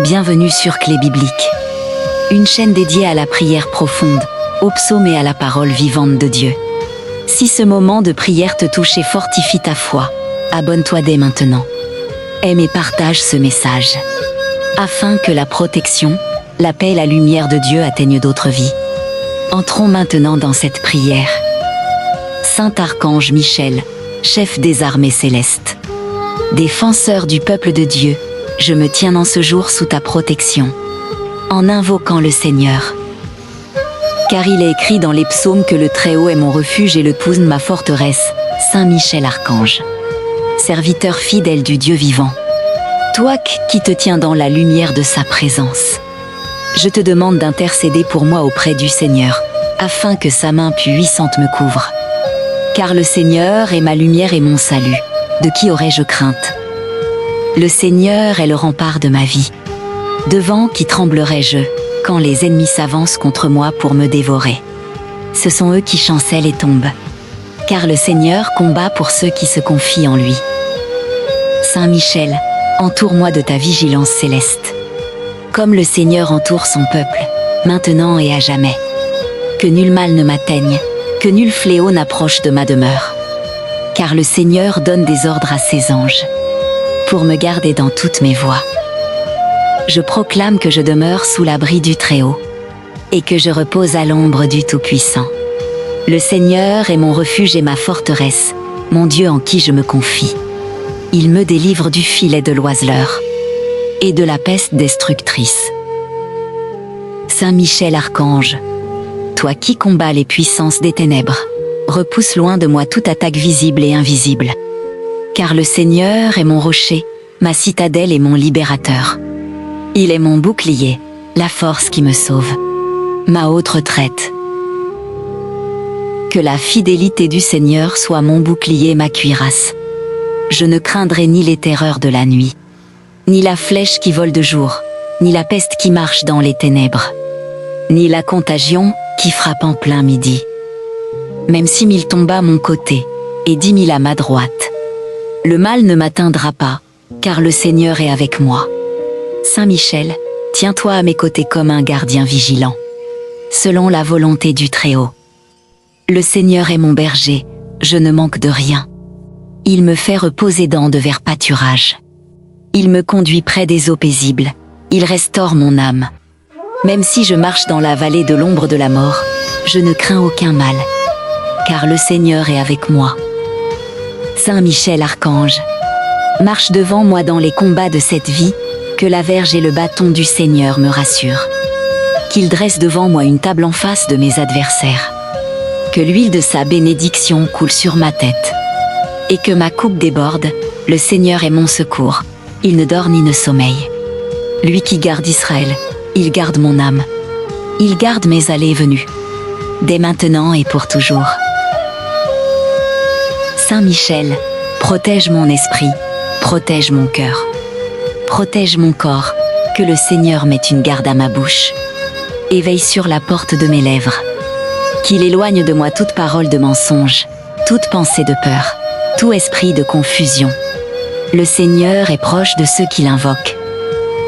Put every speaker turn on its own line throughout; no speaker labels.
Bienvenue sur Clé Biblique, une chaîne dédiée à la prière profonde, aux psaumes et à la parole vivante de Dieu. Si ce moment de prière te touche et fortifie ta foi, abonne-toi dès maintenant. Aime et partage ce message, afin que la protection, la paix et la lumière de Dieu atteignent d'autres vies. Entrons maintenant dans cette prière. Saint Archange Michel, chef des armées célestes, défenseur du peuple de Dieu, je me tiens en ce jour sous ta protection, en invoquant le Seigneur. Car il est écrit dans les psaumes que le Très-Haut est mon refuge et le Tout ma forteresse, Saint Michel Archange, serviteur fidèle du Dieu vivant. Toi qui te tiens dans la lumière de sa présence, je te demande d'intercéder pour moi auprès du Seigneur, afin que sa main puissante me couvre. Car le Seigneur est ma lumière et mon salut, de qui aurais-je crainte? Le Seigneur est le rempart de ma vie. Devant qui tremblerai-je, quand les ennemis s'avancent contre moi pour me dévorer? Ce sont eux qui chancellent et tombent. Car le Seigneur combat pour ceux qui se confient en lui. Saint Michel, entoure-moi de ta vigilance céleste. Comme le Seigneur entoure son peuple, maintenant et à jamais. Que nul mal ne m'atteigne, que nul fléau n'approche de ma demeure. Car le Seigneur donne des ordres à ses anges, pour me garder dans toutes mes voies. Je proclame que je demeure sous l'abri du Très-Haut, et que je repose à l'ombre du Tout-Puissant. Le Seigneur est mon refuge et ma forteresse, mon Dieu en qui je me confie. Il me délivre du filet de l'oiseleur, et de la peste destructrice. Saint Michel Archange, toi qui combats les puissances des ténèbres, repousse loin de moi toute attaque visible et invisible. Car le Seigneur est mon rocher, ma citadelle et mon libérateur. Il est mon bouclier, la force qui me sauve, ma haute retraite. Que la fidélité du Seigneur soit mon bouclier et ma cuirasse. Je ne craindrai ni les terreurs de la nuit, ni la flèche qui vole de jour, ni la peste qui marche dans les ténèbres, ni la contagion qui frappe en plein midi. Même si 1000 tombent à mon côté, et 10 000 à ma droite, le mal ne m'atteindra pas, car le Seigneur est avec moi. Saint Michel, tiens-toi à mes côtés comme un gardien vigilant, selon la volonté du Très-Haut. Le Seigneur est mon berger, je ne manque de rien. Il me fait reposer dans de verts pâturages. Il me conduit près des eaux paisibles, il restaure mon âme. Même si je marche dans la vallée de l'ombre de la mort, je ne crains aucun mal, car le Seigneur est avec moi. Saint Michel Archange, marche devant moi dans les combats de cette vie, que la verge et le bâton du Seigneur me rassurent. Qu'il dresse devant moi une table en face de mes adversaires. Que l'huile de sa bénédiction coule sur ma tête. Et que ma coupe déborde, le Seigneur est mon secours, il ne dort ni ne sommeille. Lui qui garde Israël, il garde mon âme. Il garde mes allées et venues, dès maintenant et pour toujours. Saint Michel, protège mon esprit, protège mon cœur, protège mon corps, que le Seigneur mette une garde à ma bouche, et veille sur la porte de mes lèvres. Qu'il éloigne de moi toute parole de mensonge, toute pensée de peur, tout esprit de confusion. Le Seigneur est proche de ceux qui l'invoquent,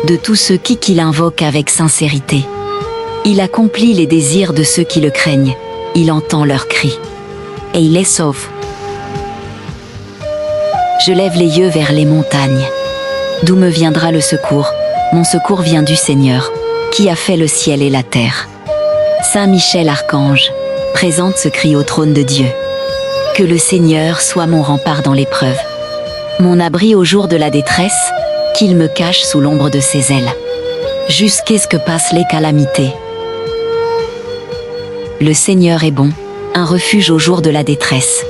de tous ceux qui l'invoquent avec sincérité. Il accomplit les désirs de ceux qui le craignent, il entend leurs cris, et il les sauve. Je lève les yeux vers les montagnes. D'où me viendra le secours? Mon secours vient du Seigneur, qui a fait le ciel et la terre. Saint Michel Archange, présente ce cri au trône de Dieu. Que le Seigneur soit mon rempart dans l'épreuve, mon abri au jour de la détresse, qu'il me cache sous l'ombre de ses ailes, jusqu'à ce que passent les calamités. Le Seigneur est bon, un refuge au jour de la détresse.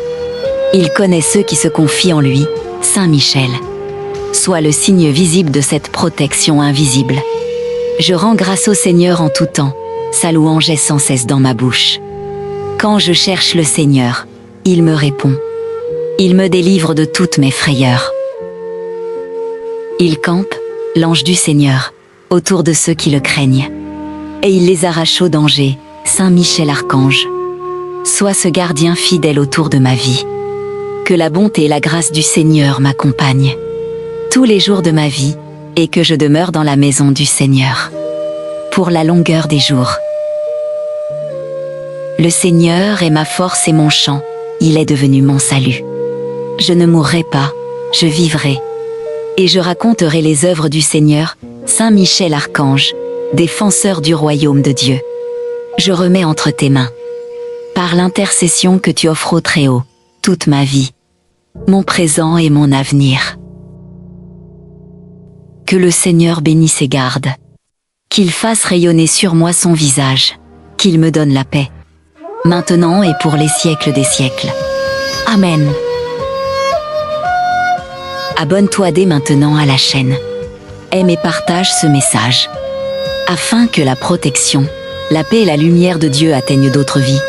Il connaît ceux qui se confient en lui, Saint Michel. Sois le signe visible de cette protection invisible. Je rends grâce au Seigneur en tout temps, sa louange est sans cesse dans ma bouche. Quand je cherche le Seigneur, il me répond. Il me délivre de toutes mes frayeurs. Il campe, l'ange du Seigneur, autour de ceux qui le craignent. Et il les arrache au danger, Saint Michel Archange. Sois ce gardien fidèle autour de ma vie. Que la bonté et la grâce du Seigneur m'accompagnent tous les jours de ma vie, et que je demeure dans la maison du Seigneur pour la longueur des jours. Le Seigneur est ma force et mon chant, il est devenu mon salut. Je ne mourrai pas, je vivrai. Et je raconterai les œuvres du Seigneur, Saint Michel Archange, défenseur du royaume de Dieu. Je remets entre tes mains, par l'intercession que tu offres au Très-Haut, toute ma vie, mon présent et mon avenir. Que le Seigneur bénisse et garde, qu'il fasse rayonner sur moi son visage, qu'il me donne la paix, maintenant et pour les siècles des siècles. Amen. Abonne-toi dès maintenant à la chaîne. Aime et partage ce message, afin que la protection, la paix et la lumière de Dieu atteignent d'autres vies.